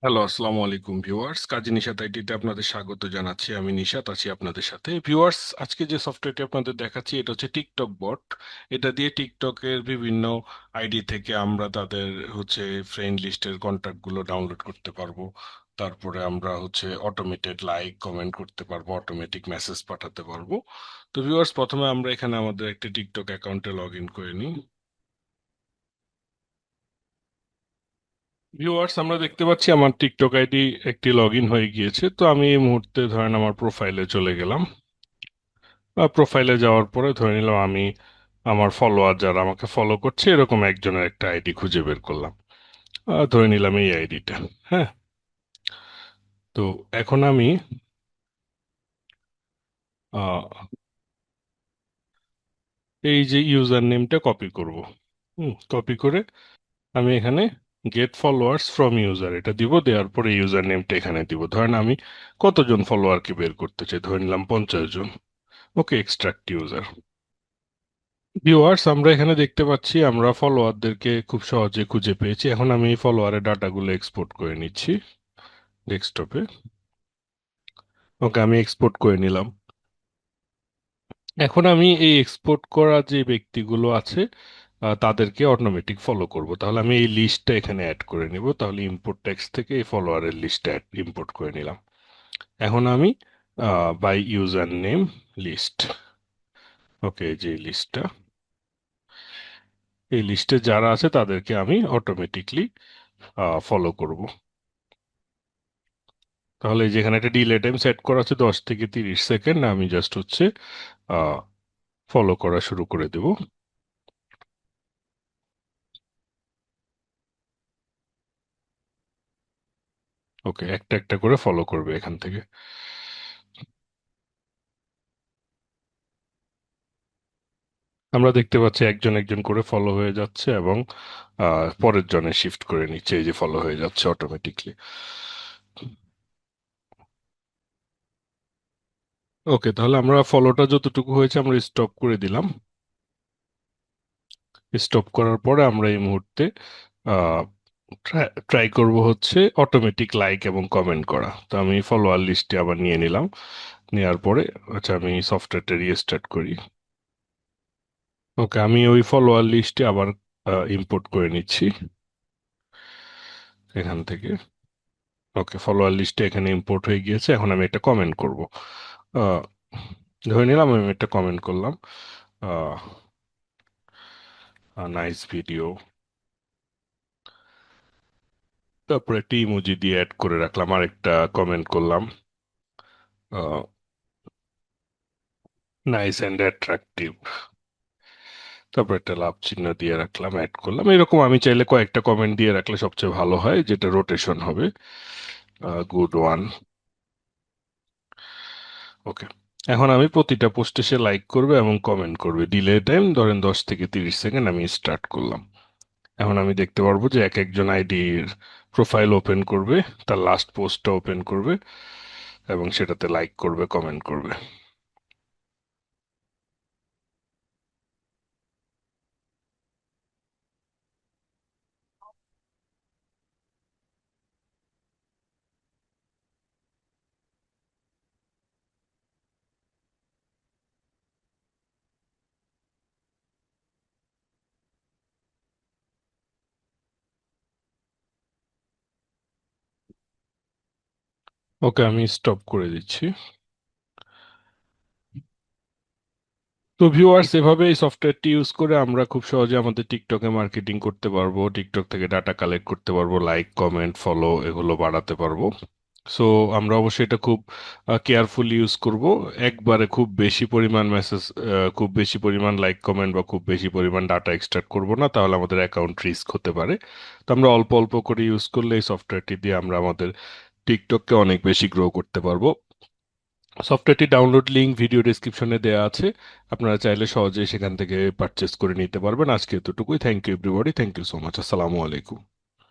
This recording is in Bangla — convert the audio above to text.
হ্যালো, আসসালামু আলাইকুম ভিউয়ার্স। কাজী নিশাত আইটিতে আপনাদের স্বাগত জানাচ্ছি। আমি নিশাত আছি আপনাদের সাথে। ভিউয়ার্স, আজকে যে সফটওয়্যারটি আপনাদের দেখাচ্ছি এটা হচ্ছে টিকটক বট। এটা দিয়ে টিকটকের বিভিন্ন আইডি থেকে আমরা তাদের ফ্রেন্ড লিস্টের কন্ট্যাক্টগুলো ডাউনলোড করতে পারবো। তারপরে আমরা অটোমেটেড লাইক কমেন্ট করতে পারবো, অটোমেটিক মেসেজ পাঠাতে পারবো। তো ভিউয়ার্স, প্রথমে আমরা এখানে আমাদের একটা টিকটক অ্যাকাউন্টে লগ ইন করে নিই। ভিউয়ার্স, আমরা দেখতে পাচ্ছি আমার টিকটক আইডি একটি লগ ইন হয়ে গিয়েছে। তো আমি এই মুহূর্তে ধরেন আমার প্রোফাইলে চলে গেলাম। প্রোফাইলে যাওয়ার পরে ধরে নিলাম আমি আমার ফলোয়ার যারা আমাকে ফলো করছে এরকম একজনের একটা আইডি খুঁজে বের করলাম। ধরে নিলাম এই আইডিটা। হ্যাঁ। তো এখন আমি আহ, এই যে ইউজার নেমটা কপি করব। কপি করে আমি এখানে গেট ফলোয়ার্স ফ্রম ইউজার এটা দিব। দেওয়ার পরে ইউজার নেমটা এখানে দিব। ধরেন আমি কতজন ফলোয়ারকে বের করতে চাই, ধরে নিলাম 50 জন। ওকে, এক্সট্রাক্ট ইউজার। ভিউয়ার্স, আমরা এখানে দেখতে পাচ্ছি আমরা ফলোয়ারদেরকে খুব সহজে খুঁজে পেয়েছি। এখন আমি এই ফলোয়ারের ডাটাগুলো এক্সপোর্ট করে নিচ্ছি ডেস্কটপে। ওকে, আমি এক্সপোর্ট করে নিলাম। এখন আমি এই এক্সপোর্ট করা যে ব্যক্তিগুলো আছে তাদেরকে অটোমেটিক ফলো করব। তাহলে আমি এই লিস্টটা এখানে অ্যাড করে নিব। তাহলে ইম্পোর্ট টেক্সট থেকে এই ফলোয়ারের লিস্টটা ইম্পোর্ট করে নিলাম। এখন আমি বাই ইউজার নেম লিস্ট। ওকে, যে লিস্টটা, এই লিস্টে যারা আছে তাদেরকে আমি অটোমেটিকলি ফলো করব। তাহলে যেখানে একটা ডিলে টাইম সেট করা আছে 10 থেকে 30 সেকেন্ড, আমি জাস্ট ফলো করা শুরু করে দেব। ওকে, একটা একটা করে ফলো করবে এখান থেকে। আমরা দেখতে পাচ্ছি একজন একজন করে ফলো হয়ে যাচ্ছে এবং পরের জনে শিফট করে নিচ্ছে। এই যে ফলো হয়ে যাচ্ছে অটোমেটিকলি। ওকে, তাহলে আমরা ফলোটা যতটুকু হয়েছে আমরা স্টপ করে দিলাম। স্টপ করার পরে আমরা এই মুহূর্তে ট্রাই করব অটোমেটিক লাইক এবং কমেন্ট করা। তো আমি ফলোয়ার লিস্টে আবার নিয়ে নিলাম। নেওয়ার পরে আচ্ছা, আমি সফটওয়্যারটা রিস্টার্ট করি। ওকে, আমি ওই ফলোয়ার লিস্টে আবার ইম্পোর্ট করে নিচ্ছি এখান থেকে। ওকে, ফলোয়ার লিস্টে এখানে ইম্পোর্ট হয়ে গিয়েছে। এখন আমি একটা কমেন্ট করব। আহ, ধরে নিলাম আমি একটা কমেন্ট করলাম, নাইস ভিডিও। তারপরে একটা ইমোজি দিয়ে অ্যাড করে রাখলাম, আর একটা কমেন্ট করলাম, নাইস অ্যান্ড অ্যাট্রাকটিভ। তারপর একটা লাভ চিহ্ন দিয়ে রাখলাম, অ্যাড করলাম। এরকম আমি চাইলে কয়েকটা কমেন্ট দিয়ে রাখলে সবচেয়ে ভালো হয়, যেটা রোটেশন হবে। Good one. ওকে, এখন আমি প্রতিটা পোস্টে সে লাইক করবে এবং কমেন্ট করবে। ডিলে টাইম ধরেন 10 থেকে 30 সেকেন্ড আমি স্টার্ট করলাম। এখন আমি দেখতে পারবো যে এক একজন আইডির প্রোফাইল ওপেন করবে, তার লাস্ট পোস্টটা ওপেন করবে এবং সেটাতে লাইক করবে, কমেন্ট করবে। ওকে, আমি স্টপ করে দিচ্ছি। তো ভিউয়ার্স, এভাবে এই সফটওয়্যারটি ইউজ করে আমরা খুব সহজে আমাদের টিকটকে মার্কেটিং করতে পারবো, টিকটক থেকে ডাটা কালেক্ট করতে পারবো, লাইক কমেন্ট ফলো এগুলো বাড়াতে পারবো। সো আমরা অবশ্যই এটা খুব কেয়ারফুলি ইউজ করব। একবারে খুব বেশি পরিমাণ মেসেজ, খুব বেশি পরিমাণ লাইক কমেন্ট বা খুব বেশি পরিমাণ ডাটা এক্সট্রাক্ট করব না, তাহলে আমাদের অ্যাকাউন্ট রিস্ক হতে পারে। তো আমরা অল্প অল্প করে ইউজ করলে এই সফটওয়্যারটি দিয়ে আমরা আমাদের টিকটককে অনেক বেশি গ্রো করতে পারবো। সফটওয়্যারটি ডাউনলোড লিংক ভিডিও ডেসক্রিপশনে দেওয়া আছে। আপনারা চাইলে সহজেই সেখান থেকে পারচেস করে নিতে পারবেন। আজকে এতটুকুই। Thank you everybody, thank you so much. আসসালামু আলাইকুম।